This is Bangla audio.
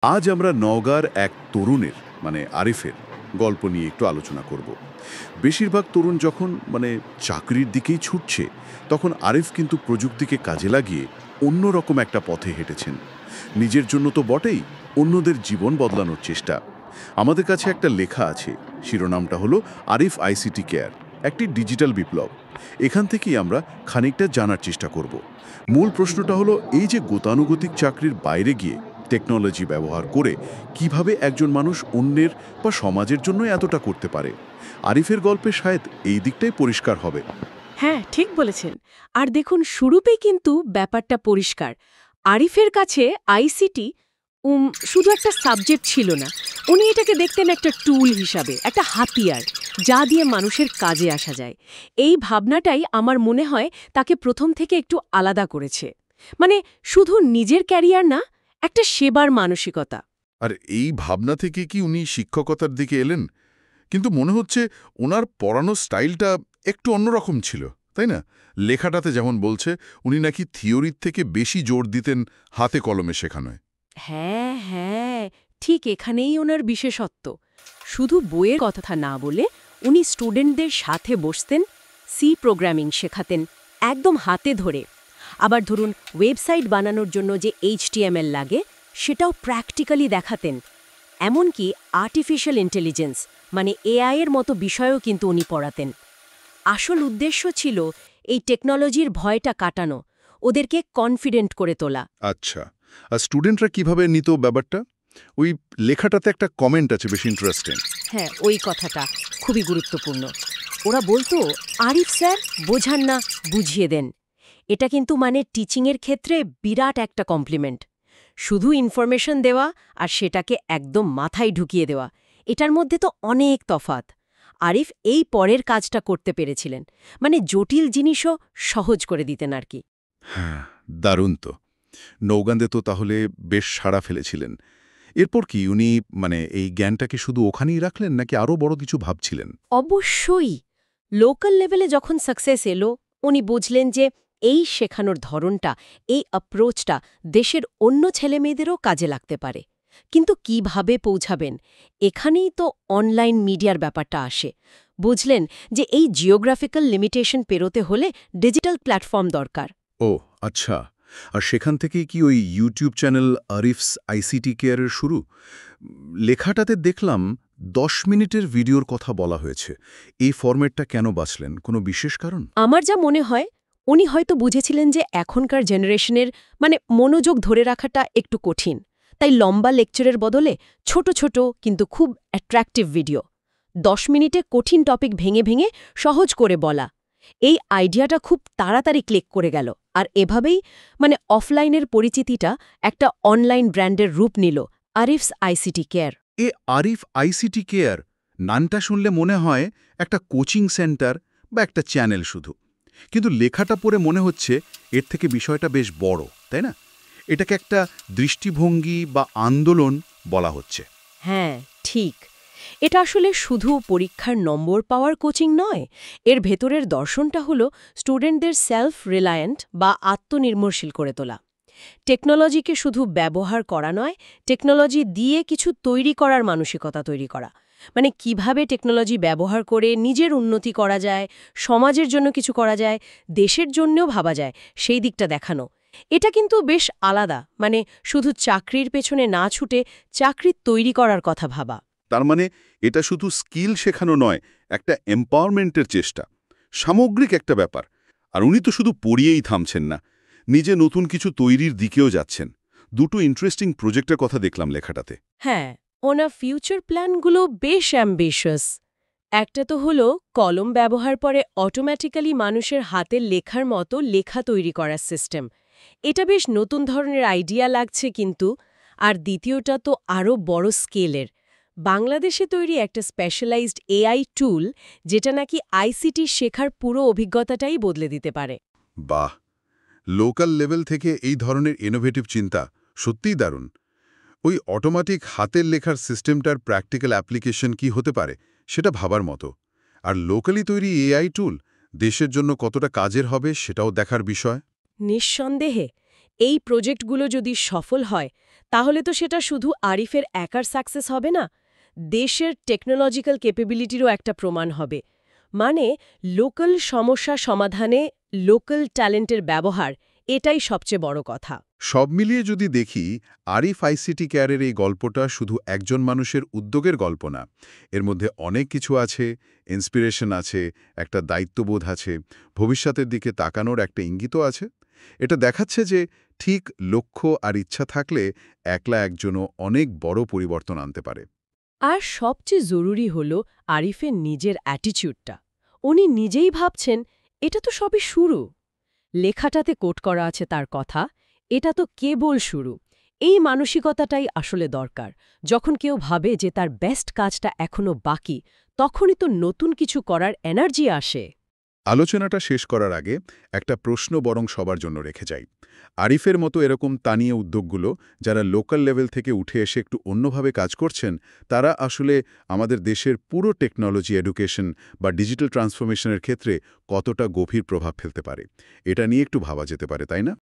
আজ আমরা নওগাঁর এক তরুণের আরিফের গল্প নিয়ে একটু আলোচনা করব। বেশিরভাগ তরুণ যখন চাকরির দিকেই ছুটছে, তখন আরিফ কিন্তু প্রযুক্তিকে কাজে লাগিয়ে অন্যরকম একটা পথে হেঁটেছেন। নিজের জন্য তো বটেই, অন্যদের জীবন বদলানোর চেষ্টা। আমাদের কাছে একটা লেখা আছে, শিরোনামটা হলো আরিফ আইসিটি কেয়ার, একটি ডিজিটাল বিপ্লব। এখান থেকেই আমরা খানিকটা জানার চেষ্টা করব। মূল প্রশ্নটা হলো, এই যে গতানুগতিক চাকরির বাইরে গিয়ে টেকনোলজি ব্যবহার করে কিভাবে একজন মানুষ অন্যের বা সমাজের জন্য এতটা করতে পারে। আরিফের গল্পে শায়দ এই দিকটাই পরিষ্কার হবে। হ্যাঁ, ঠিক বলেছেন। আর দেখুন, শুরুতেই কিন্তু ব্যাপারটা পরিষ্কার। আরিফের কাছে আইসিটি শুধু একটা সাবজেক্ট ছিল না। উনি এটাকে দেখতেন একটা টুল হিসাবে, একটা হাতিয়ার, যা দিয়ে মানুষের কাজে আসা যায়। এই ভাবনাটাই আমার মনে হয় তাকে প্রথম থেকে একটু আলাদা করেছে। শুধু নিজের ক্যারিয়ার না, একটা সেবার মানসিকতা। আর এই ভাবনা থেকে কি উনি শিক্ষকতার দিকে এলেন? কিন্তু মনে হচ্ছে ওনার পড়ানোর স্টাইলটা একটু অন্যরকম ছিল, তাই না? লেখাটাতে যেমন বলছে, উনি নাকি থিওরির থেকে বেশি জোর দিতেন হাতে কলমে শেখানোয়। হ্যাঁ হ্যাঁ, ঠিক এখানেই ওনার বিশেষত্ব। শুধু বইয়ের কথা না বলে উনি স্টুডেন্টদের সাথে বসতেন, সি প্রোগ্রামিং শেখাতেন একদম হাতে ধরে। আবার ধরুন, ওয়েবসাইট বানানোর জন্য যে HTML লাগে সেটাও প্র্যাকটিক্যালি দেখাতেন। এমনকি আর্টিফিশিয়াল ইন্টেলিজেন্স AI এর মতো বিষয়ও কিন্তু উনি পড়াতেন। আসল উদ্দেশ্য ছিল এই টেকনোলজির ভয়টা কাটানো, ওদেরকে কনফিডেন্ট করে তোলা। আচ্ছা, আর স্টুডেন্টরা কিভাবে নিত ব্যাপারটা? ওই লেখাটাতে একটা কমেন্ট আছে, বেশ ইন্টারেস্টিং। হ্যাঁ, ওই কথাটা খুবই গুরুত্বপূর্ণ। ওরা বলতো, আরিফ স্যার বোঝান না, বুঝিয়ে দেন। এটা কিন্তু টিচিংয়ের ক্ষেত্রে বিরাট একটা কমপ্লিমেন্ট। শুধু ইনফরমেশন দেওয়া আর সেটাকে একদম মাথায় ঢুকিয়ে দেওয়া, এটার মধ্যে তো অনেক তফাৎ। আরিফ এই পরের কাজটা করতে পেরেছিলেন, জটিল জিনিসও সহজ করে দিতেন আর কি। হ্যাঁ, দারুণ তো। নৌগান্দে তো তাহলে বেশ সাড়া ফেলেছিলেন। এরপর কি উনি এই জ্ঞানটাকে শুধু ওখানেই রাখলেন, নাকি আরও বড় কিছু ভাবছিলেন? অবশ্যই। লোকাল লেভেলে যখন সাকসেস এলো, উনি বুঝলেন যে এই শেখানোর ধরনটা, এই অ্যাপ্রোচটা দেশের অন্য ছেলেমেয়েদেরও কাজে লাগতে পারে। কিন্তু কিভাবে পৌঁছাবেন? এখানেই তো অনলাইন মিডিয়ার ব্যাপারটা আসে। বুঝলেন যে এই জিওগ্রাফিক্যাল লিমিটেশন পেরোতে হলে ডিজিটাল প্ল্যাটফর্ম দরকার। ও আচ্ছা, আর সেখান থেকেই কি ওই ইউটিউব চ্যানেল আরিফস আইসিটি কেয়ারের শুরু? লেখাটাতে দেখলাম 10 মিনিটের ভিডিওর কথা বলা হয়েছে। এই ফরম্যাটটা কেন বাছলেন? কোনো বিশেষ কারণ? আমার যা মনে হয়, উনি হয়তো বুঝেছিলেন যে এখনকার জেনারেশনের মনোযোগ ধরে রাখাটা একটু কঠিন। তাই লম্বা লেকচারের বদলে ছোট ছোট কিন্তু খুব অ্যাট্রাকটিভ ভিডিও, 10 মিনিটে কঠিন টপিক ভেঙে ভেঙে সহজ করে বলা। এই আইডিয়াটা খুব তাড়াতাড়ি ক্লিক করে গেল। আর এভাবেই অফলাইনের পরিচিতিটা একটা অনলাইন ব্র্যান্ডের রূপ নিল, আরিফস আইসিটি কেয়ার। এ আরিফ আইসিটি কেয়ার নামটা শুনলে মনে হয় একটা কোচিং সেন্টার বা একটা চ্যানেল শুধু। কিন্তু লেখাটা পড়ে মনে হচ্ছে এর থেকে বিষয়টা বেশ বড়, তাই না? এটাকে একটা দৃষ্টিভঙ্গি বা আন্দোলন বলা হচ্ছে। হ্যাঁ, ঠিক। এটা আসলে শুধু পরীক্ষার নম্বর পাওয়ার কোচিং নয়। এর ভেতরের দর্শনটা হলো স্টুডেন্টদের সেলফ রিলায়েন্ট বা আত্মনির্ভরশীল করে তোলা। টেকনোলজিকে শুধু ব্যবহার করা নয়, টেকনোলজি দিয়ে কিছু তৈরি করার মানসিকতা তৈরি করা। কিভাবে টেকনোলজি ব্যবহার করে নিজের উন্নতি করা যায়, সমাজের জন্য কিছু করা যায়, দেশের জন্যও ভাবা যায়, সেই দিকটা দেখানো। এটা কিন্তু বেশ আলাদা। শুধু চাকরির পেছনে না ছুটে চাকরি তৈরি করার কথা ভাবা। তার এটা শুধু স্কিল শেখানো নয়, একটা এম্পাওয়ারমেন্টের চেষ্টা, সামগ্রিক একটা ব্যাপার। আর উনি তো শুধু পড়িয়েই থামছেন না, নিজে নতুন কিছু তৈরির দিকেও যাচ্ছেন। দুটো ইন্টারেস্টিং প্রজেক্টের কথা দেখলাম লেখাটাতে। হ্যাঁ, ওনার ফিউচার প্ল্যানগুলো বেশ অ্যাম্বিশাস। একটা তো হলো কলম ব্যবহার করে অটোমেটিক্যালি মানুষের হাতে লেখার মতো লেখা তৈরি করার সিস্টেম। এটা বেশ নতুন ধরনের আইডিয়া লাগছে কিন্তু। আর দ্বিতীয়টা তো আরও বড় স্কেলের, বাংলাদেশে তৈরি একটা স্পেশালাইজড AI টুল, যেটা নাকি আইসিটি শেখার পুরো অভিজ্ঞতাটাই বদলে দিতে পারে। বাহ, লোকাল লেভেল থেকে এই ধরনের ইনোভেটিভ চিন্তা সত্যিই দারুণ। ওই অটোমেটিক হাতের লেখার সিস্টেমটার প্র্যাকটিক্যাল অ্যাপ্লিকেশন কি হতে পারে সেটা ভাবার মতো। আর লোকালি তৈরি AI টুল দেশের জন্য কতটা কাজের হবে সেটাও দেখার বিষয়। নিঃসন্দেহে এই প্রজেক্টগুলো যদি সফল হয় তাহলে তো সেটা শুধু আরিফের একার সাকসেস হবে না, দেশের টেকনোলজিক্যাল ক্যাপাবিলিটিরও একটা প্রমাণ হবে। মানে লোকাল সমস্যা সমাধানে লোকাল ট্যালেন্টের ব্যবহার, এটাই সবচেয়ে বড় কথা। সব মিলিয়ে যদি দেখি, আরিফ আইসিটি কেয়ারের এই গল্পটা শুধু একজন মানুষের উদ্যোগের গল্প না। এর মধ্যে অনেক কিছু আছে, ইন্সপিরেশন আছে, একটা দায়িত্ববোধ আছে, ভবিষ্যতের দিকে তাকানোর একটা ইঙ্গিতও আছে। এটা দেখাচ্ছে যে ঠিক লক্ষ্য আর ইচ্ছা থাকলে একলা একজনও অনেক বড় পরিবর্তন আনতে পারে। আর সবচেয়ে জরুরি হল আরিফের নিজের অ্যাটিটিউডটা। উনি নিজেই ভাবছেন এটা তো সবই শুরু। লেখাটাতে কোট করা আছে তার কথা, এটা তো কেবল শুরু। এই মানসিকতাটাই আসলে দরকার। যখন কেউ ভাবে যে তার বেস্ট কাজটা এখনো বাকি, তখনই তো নতুন কিছু করার এনার্জি আসে। আলোচনাটা শেষ করার আগে একটা প্রশ্ন বরং সবার জন্য রেখে যাই। আরিফের মতো এরকম তানীয় উদ্যোগগুলো, যারা লোকাল লেভেল থেকে উঠে এসে একটু অন্যভাবে কাজ করছেন, তারা আসলে আমাদের দেশের পুরো টেকনোলজি, এডুকেশন বা ডিজিটাল ট্রান্সফরমেশনের ক্ষেত্রে কতটা গভীর প্রভাব ফেলতে পারে, এটা নিয়ে একটু ভাবা যেতে পারে, তাই না?